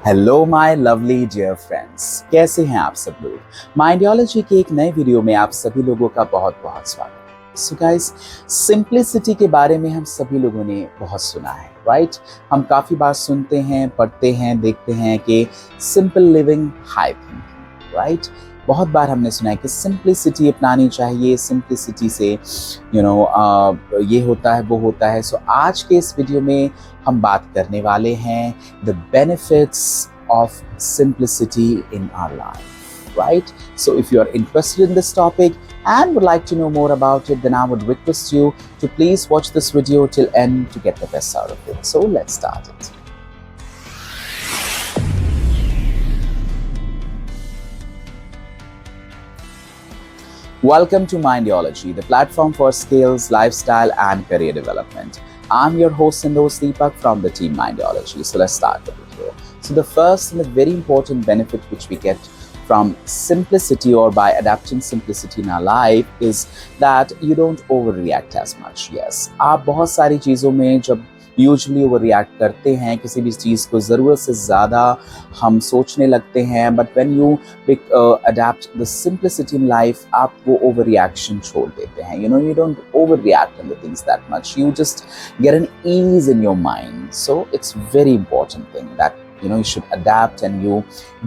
Hello my lovely dear friends, कैसे हैं आप सब लोग। माइंडियोलॉजी के एक नए वीडियो में आप सभी लोगों का बहुत बहुत स्वागत है। सो गाइस, सिंप्लिसिटी के बारे में हम सभी लोगों ने बहुत सुना है, राइट। हम काफ़ी बार सुनते हैं, पढ़ते हैं, देखते हैं कि simple living high thinking, right. बहुत बार हमने सुना है कि सिंप्लिसिटी अपनानी चाहिए, सिंप्लिसिटी से ये होता है, वो होता है। सो आज के इस वीडियो में हम बात करने वाले हैं the benefits of simplicity in our life, right. So if you are interested in this topic and would like to know more about it, then I would request you to please watch this video till end to get the best out of it. So let's start it. Welcome to Mindiology, the platform for skills, lifestyle, and career development. I'm your host and host Deepak from the team Mindiology. So let's start the video. So the first and the very important benefit which we get from simplicity or by adapting simplicity in our life is that you don't overreact as much. Yes, आप बहुत सारी चीज़ों में जब usually over react करते हैं, किसी भी चीज़ को ज़रूरत से ज़्यादा हम सोचने लगते हैं, but when you adapt the simplicity in life, आप वो ओवर रिएक्शन छोड़ देते हैं। You don't over react in the things that much, you just get an ease in your mind. So it's very important thing that you should adapt and you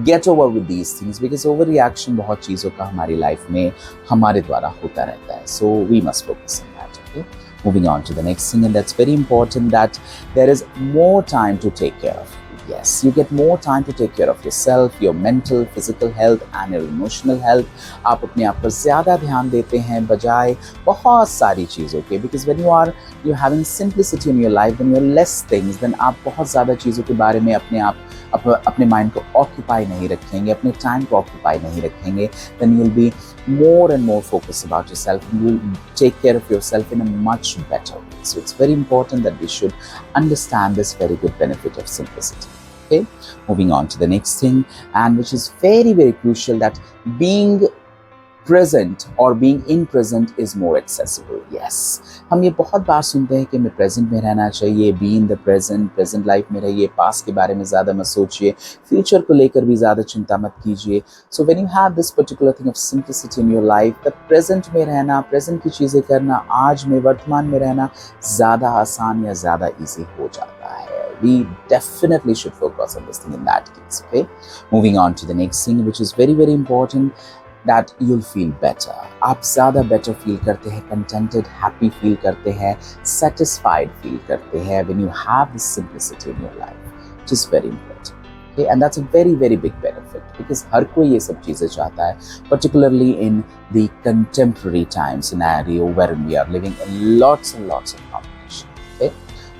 get over with these things, because overreaction बहुत चीज़ों का हमारी life में हमारे द्वारा होता रहता है. So we must focus on that. Okay? Moving on to the next thing, and that's very important, that there is more time to take care of. Yes, you get more time to take care of yourself, your mental, physical health and your emotional health. आप अपने आप पर ज़्यादा ध्यान देते हैं बजाय बहुत सारी चीज़ों के, because when you're having simplicity in your life, when you're less things, then आप बहुत ज़्यादा चीज़ों के बारे में अपने माइंड को ऑक्यूपाई नहीं रखेंगे, अपने टाइम को ऑक्यूपाई नहीं रखेंगे, then you'll be more and more focused about yourself and you'll take care of yourself in a much better way. So it's very important that we should understand this very good benefit of simplicity. Okay, moving on to the next thing, and which is very, very crucial, that being present or being in present is more accessible. Yes, हम ये बहुत बार सुनते हैं कि हमें present में रहना चाहिए, be in the present life में रहिए, पास्ट के बारे में ज़्यादा मत सोचिए, फ्यूचर को लेकर भी ज़्यादा चिंता मत कीजिए. So when you have this particular thing of simplicity in your life, the present में रहना, प्रेजेंट की चीज़ें करना, आज में, वर्तमान में रहना ज़्यादा आसान या ज़्यादा ईजी हो जाता है. We definitely should focus on this thing in that case. Okay, moving on to the next thing, which is very, very important, that you'll feel better. आप ज़्यादा better feel करते हैं, contented, happy feel करते हैं, satisfied feel करते हैं when you have this simplicity in your life, which is very important. Okay, and that's a very, very big benefit, because हर कोई ये सब चीज़ें चाहता है, particularly in the contemporary time scenario wherein we are living in lots and lots of competition. Okay,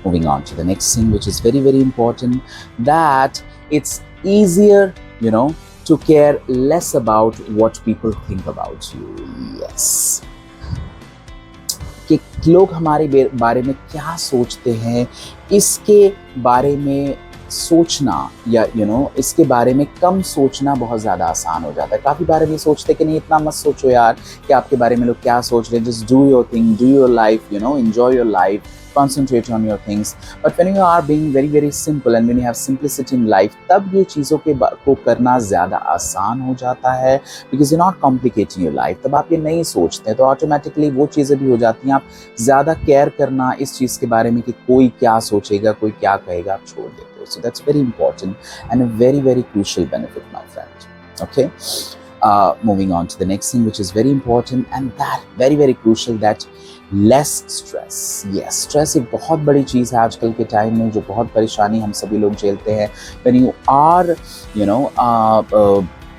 moving on to the next thing, which is very, very important, that it's easier, to care less about what people think about you. Yes, कि लोग हमारे बारे में क्या सोचते हैं, इसके बारे में सोचना या इसके बारे में कम सोचना बहुत ज़्यादा आसान हो जाता है. काफ़ी बार हम ये सोचते हैं कि नहीं, इतना मत सोचो यार कि आपके बारे में लोग क्या सोच रहे हैं. Just do your thing, do your life, enjoy your life, concentrate on your things. But when you are being very, very simple and when you have simplicity in life, तब ये चीज़ों को करना ज़्यादा आसान हो जाता है, because you're not complicating your life. तब आप ये नहीं सोचते, तो ऑटोमेटिकली वो चीज़ें भी हो जाती हैं. आप ज़्यादा केयर करना इस चीज़ के बारे में कि कोई क्या सोचेगा, कोई क्या कहेगा, आप छोड़ देते हो. So that's very important and a very, very crucial benefit, my friend. Okay, moving on to the next thing, which is very important, and that very, very crucial, that less stress. Yes, stress एक बहुत बड़ी चीज़ है आजकल के time में, जो बहुत परेशानी हम सभी लोग झेलते हैं. When you are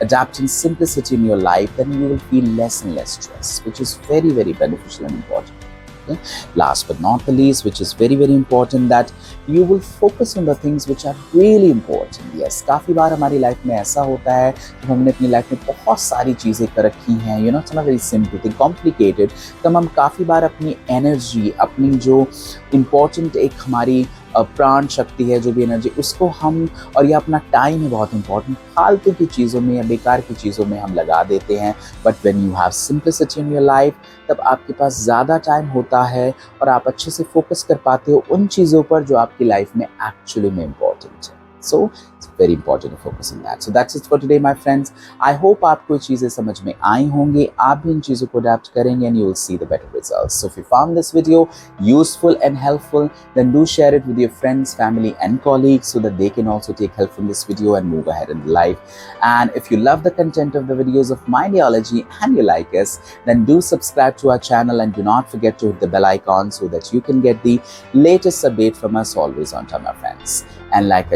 adapting simplicity in your life, then you will feel less and less stress, which is very, very beneficial and important. Okay? Last but not the least, which is very, very important, that you will focus on the things which are really important. Yes, काफ़ी बार हमारी life में ऐसा होता है कि हमने अपनी life में बहुत सारी चीज़ें कर रखी हैं, it's not very simple thing, complicated. तो हम काफ़ी बार अपनी एनर्जी, अपनी जो इम्पोर्टेंट एक हमारी प्राण शक्ति है, जो भी एनर्जी, उसको हम, और ये अपना टाइम है बहुत इंपॉर्टेंट, फालतू की चीज़ों में या बेकार की चीज़ों में हम लगा देते हैं. But when you have simplicity in your life, तब आपके पास ज़्यादा टाइम होता है और आप अच्छे से फोकस कर पाते हो उन चीज़ों पर जो आपकी लाइफ में एक्चुअली में इम्पॉर्टेंट है. सो very important to focus on that. So that's it for today, my friends. I hope आपको ये चीजें समझ में आई होंगी, आप भी इन चीजों को adapt करेंगे and you will see the better results. So if you found this video useful and helpful, then do share it with your friends, family and colleagues so that they can also take help from this video and move ahead in life. And if you love the content of the videos of Mindiology and you like us, then do subscribe to our channel and do not forget to hit the bell icon so that you can get the latest update from us always on time, my friends. And like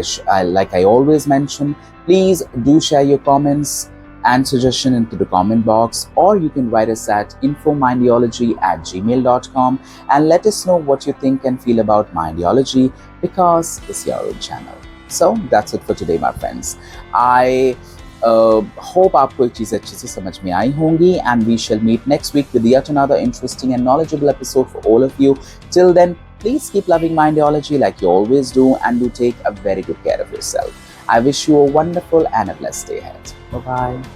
I always mention, please do share your comments and suggestion into the comment box, or you can write us at infomindiology@gmail.com and let us know what you think and feel about Mindiology, because it's your own channel. So that's it for today, my friends. I hope आपको ये चीज़ अच्छे से समझ में आई होंगी, and we shall meet next week with yet another interesting and knowledgeable episode for all of you. Till then, please keep loving Mindiology like you always do, and do take a very good care of yourself. I wish you a wonderful and a blessed day ahead. Bye-bye.